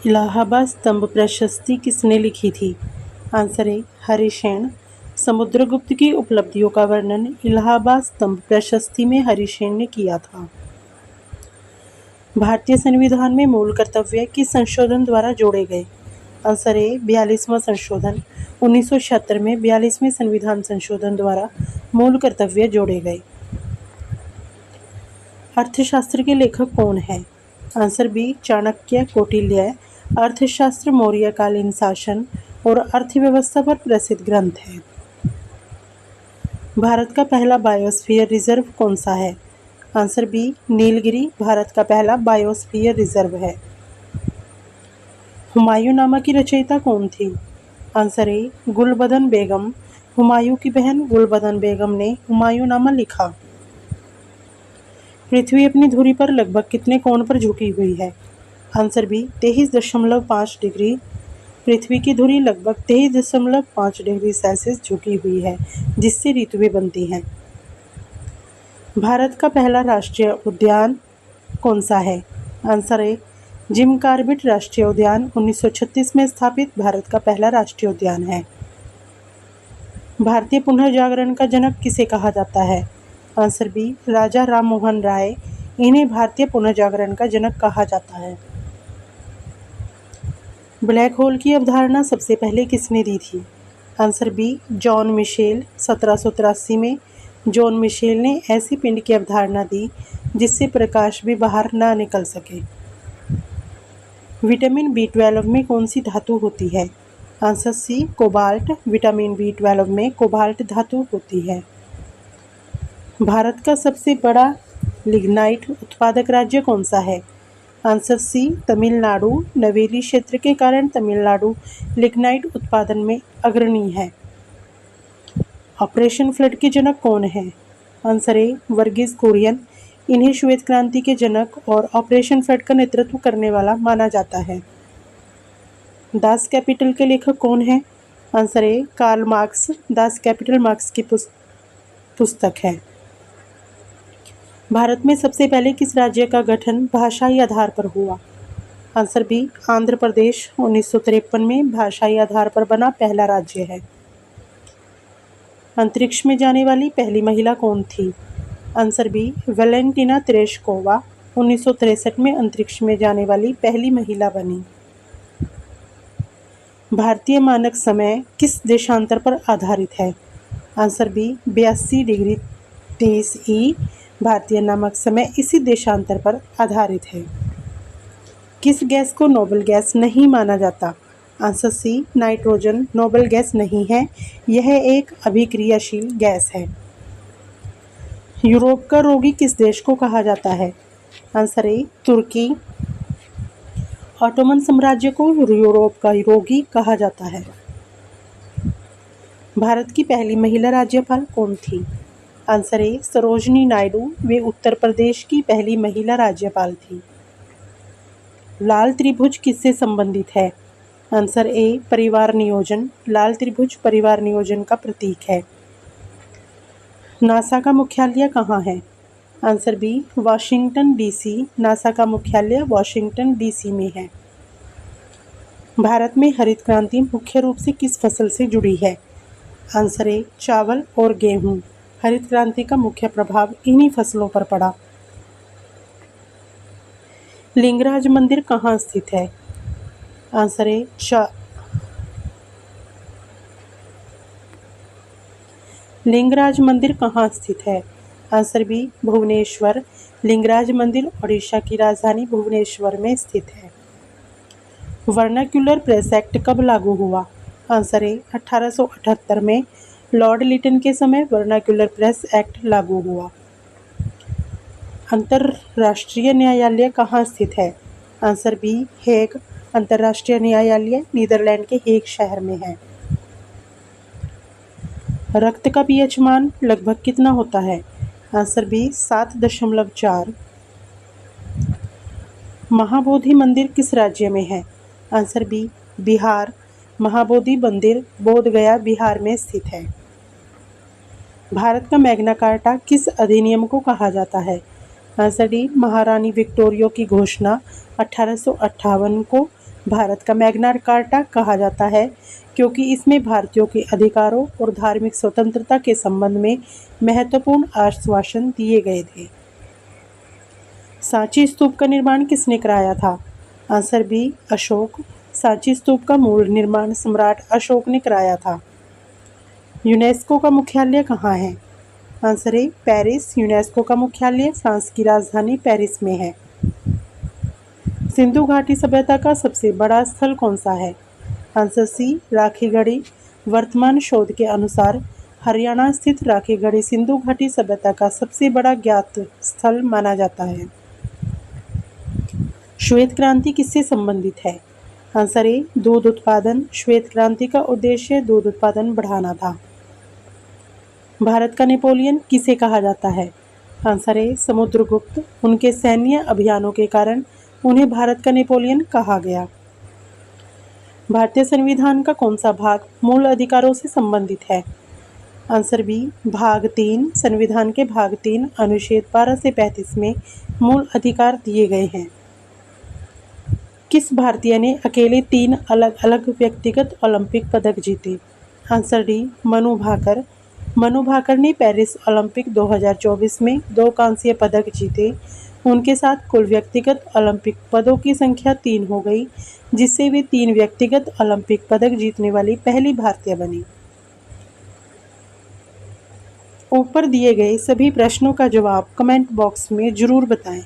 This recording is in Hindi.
इलाहाबाद स्तंभ प्रशस्ति किसने लिखी थी? आंसर ए हरिसेन। समुद्रगुप्त की उपलब्धियों का वर्णन इलाहाबाद स्तंभ प्रशस्ति में हरिसेन ने किया था। भारतीय संविधान में मूल कर्तव्य किस संशोधन द्वारा जोड़े गए? आंसर ए 42वां संशोधन। 1976 में 42वें संविधान संशोधन द्वारा मूल कर्तव्य जोड़े गए। अर्थशास्त्र के लेखक कौन है? Answer B Chanakya Kautilya. अर्थशास्त्र मौर्यकालीन शासन और अर्थव्यवस्था पर प्रसिद्ध ग्रंथ है। भारत का पहला बायोस्फीयर रिजर्व कौन सा है? आंसर बी नीलगिरी भारत का पहला बायोस्फीयर रिजर्व है। हुमायूंनामा की रचयिता कौन थी? आंसर ए गुलबदन बेगम। हुमायूं की बहन गुलबदन बेगम ने हुमायूंनामा लिखा। पृथ्वी अपनी धुरी पर लगभग कितने कोण पर झुकी हुई है? Answer B 23.5 degree. पृथ्वी की धुरी लगभग 23.5 डिग्री सेल्सियस झुकी हुई है, जिससे ऋतुएं बनती हैं। भारत का पहला राष्ट्रीय उद्यान कौन सा है? आंसर ए जिम कॉर्बेट राष्ट्रीय उद्यान 1936 में स्थापित भारत का पहला राष्ट्रीय उद्यान है। भारतीय पुनर्जागरण का जनक किसे कहा जाता है? आंसर बी राजा राम मोहन राय। इन्हें भारतीय पुनर्जागरण का जनक कहा जाता है। ब्लैक होल की अवधारणा सबसे पहले किसने दी थी? Answer B John Michel. 1783 में जॉन मिशेल ने ऐसी पिंड की अवधारणा दी जिससे प्रकाश भी बाहर ना निकल सके। विटामिन B12 में कौन सी धातु होती है? आंसर सी कोबाल्ट। विटामिन B12 में कोबाल्ट धातु होती है। भारत का सबसे बड़ा लिग्नाइट उत्पादक राज्य कौन सा है? Answer C Tamil Nadu. नवेली क्षेत्र के कारण तमिलनाडु लिग्नाइट उत्पादन में अग्रणी है। ऑपरेशन फ्लड के जनक कौन है? Answer A Verghese Kurien. इन्हें श्वेत क्रांति के जनक और ऑपरेशन फ्लड का नेतृत्व करने वाला माना जाता है। दास कैपिटल के लेखक कौन है? Answer A Karl Marx. Das Kapital Marx की पुस्तक है। भारत में सबसे पहले किस राज्य का गठन भाषाई आधार पर हुआ? Answer B Andhra Pradesh. 1953 में भाषाई आधार पर बना पहला राज्य है। अंतरिक्ष में जाने वाली पहली महिला कौन थी? Answer B Valentina तेरेश्कोवा। 1963 में अंतरिक्ष में जाने वाली पहली महिला बनी। भारतीय मानक समय किस देशांतर पर आधारित है? आंसर बी 82 डिग्री 30 ई। भारतीय नामक समय इसी देशांतर पर आधारित है। किस गैस को नोबल गैस नहीं माना जाता? Answer C nitrogen noble gas नहीं है, यह एक अभिक्रियाशील गैस है। यूरोप का रोगी किस देश को कहा जाता है? आंसर ए तुर्की। ऑटोमन साम्राज्य को यूरोप का रोगी कहा जाता है। भारत की पहली महिला राज्यपाल कौन थी? Answer A Sarojini Naidu. वे उत्तर प्रदेश की पहली महिला राज्यपाल थी। लाल त्रिभुज किससे संबंधित है? आंसर ए परिवार नियोजन। लाल त्रिभुज परिवार नियोजन का प्रतीक है। नासा का मुख्यालय कहाँ है? Answer B Washington DC. NASA का मुख्यालय वाशिंगटन डीसी में है। भारत में हरित क्रांति मुख्य रूप से किस फसल से जुड़ी है? आंसर ए चावल और गेहूं। हरित क्रांति का मुख्य प्रभाव इन्हीं फसलों पर पड़ा। लिंगराज मंदिर कहाँ स्थित है? आंसर ए लिंगराज मंदिर कहाँ स्थित है? Answer B Bhubaneswar. लिंगराज मंदिर ओडिशा की राजधानी भुवनेश्वर में स्थित है। वर्नाक्यूलर प्रेस एक्ट कब लागू हुआ? आंसर ए 1878 में लॉर्ड लिटन के समय वर्नाक्यूलर प्रेस एक्ट लागू हुआ। अंतर्राष्ट्रीय न्यायालय कहाँ स्थित है? Answer B Hague. अंतर्राष्ट्रीय न्यायालय नीदरलैंड के हेग शहर में है। रक्त का पीएच मान लगभग कितना होता है? Answer B 7.4। महाबोधि मंदिर किस राज्य में है? Answer B Bihar. महाबोधि मंदिर बोधगया बिहार में स्थित है। भारत का मैग्ना कार्टा किस अधिनियम को कहा जाता है? आंसर डी महारानी विक्टोरिया की घोषणा 1858 को भारत का मैग्ना कार्टा कहा जाता है क्योंकि इसमें भारतीयों के अधिकारों और धार्मिक स्वतंत्रता के संबंध में महत्वपूर्ण आश्वासन दिए गए थे। सांची स्तूप का निर्माण किसने कराया था? Answer B Ashok. सांची स्तूप का मूल निर्माण सम्राट अशोक ने कराया था। यूनेस्को का मुख्यालय कहाँ है? आंसर ए पेरिस। यूनेस्को का मुख्यालय फ्रांस की राजधानी पेरिस में है। सिंधु घाटी सभ्यता का सबसे बड़ा स्थल कौन सा है? Answer C Rakhigarhi. वर्तमान शोध के अनुसार हरियाणा स्थित राखीगढ़ी सिंधु घाटी सभ्यता का सबसे बड़ा ज्ञात स्थल माना जाता है। श्वेत क्रांति किससे संबंधित है? आंसर ए दूध उत्पादन। श्वेत क्रांति का उद्देश्य दूध उत्पादन बढ़ाना था। भारत का नेपोलियन किसे कहा जाता है? आंसर ए समुद्रगुप्त। उनके सैन्य अभियानों के कारण उन्हें भारत का नेपोलियन कहा गया। भारतीय संविधान का कौन सा भाग मूल अधिकारों से संबंधित है? आंसर बी भाग 3। संविधान के भाग 3 अनुच्छेद 12 से 35 में मूल अधिकार दिए गए हैं। किस भारतीय ने अकेले 3 अलग अलग व्यक्तिगत ओलंपिक पदक जीते? Answer D Manu Bhaker. मनु भाकर ने पेरिस ओलंपिक 2024 में 2 कांस्य पदक जीते। उनके साथ कुल व्यक्तिगत ओलंपिक पदों की संख्या 3 हो गई, जिससे वे 3 व्यक्तिगत ओलंपिक पदक जीतने वाली पहली भारतीय बनी। ऊपर दिए गए सभी प्रश्नों का जवाब कमेंट बॉक्स में जरूर बताएं।